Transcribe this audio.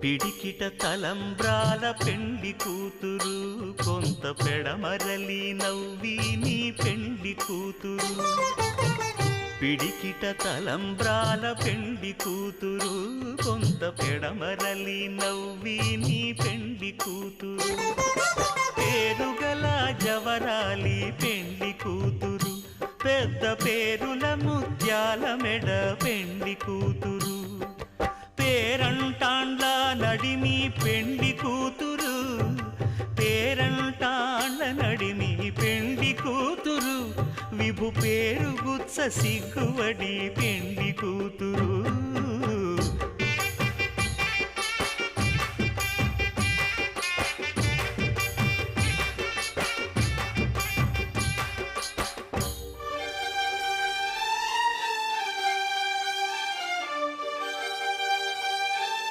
పిడికిట తలంబ్రాల పెండ్లి కూతురు కొంత పెడమరలి నవ్వి నీ పెండ్లి కూతురు పిడికిట తలంబ్రాల పెండ్లి కూతురు కొంత పెడమరలి నవ్వి నీ పెండ్లి కూతురు పేరుగల జవరాలి పెండ్లి కూతురు పెద్ద పేరుల ముత్యాల మెడ పెండ్లి కూతురు పేరంటాండ్ల నడిమి పెండ్లి కూతురు పేరంటాండ్ల నడిమి పెండ్లి కూతురు విభు పేరు గుత్స సిగ్గువడి పెండ్లి కూతురు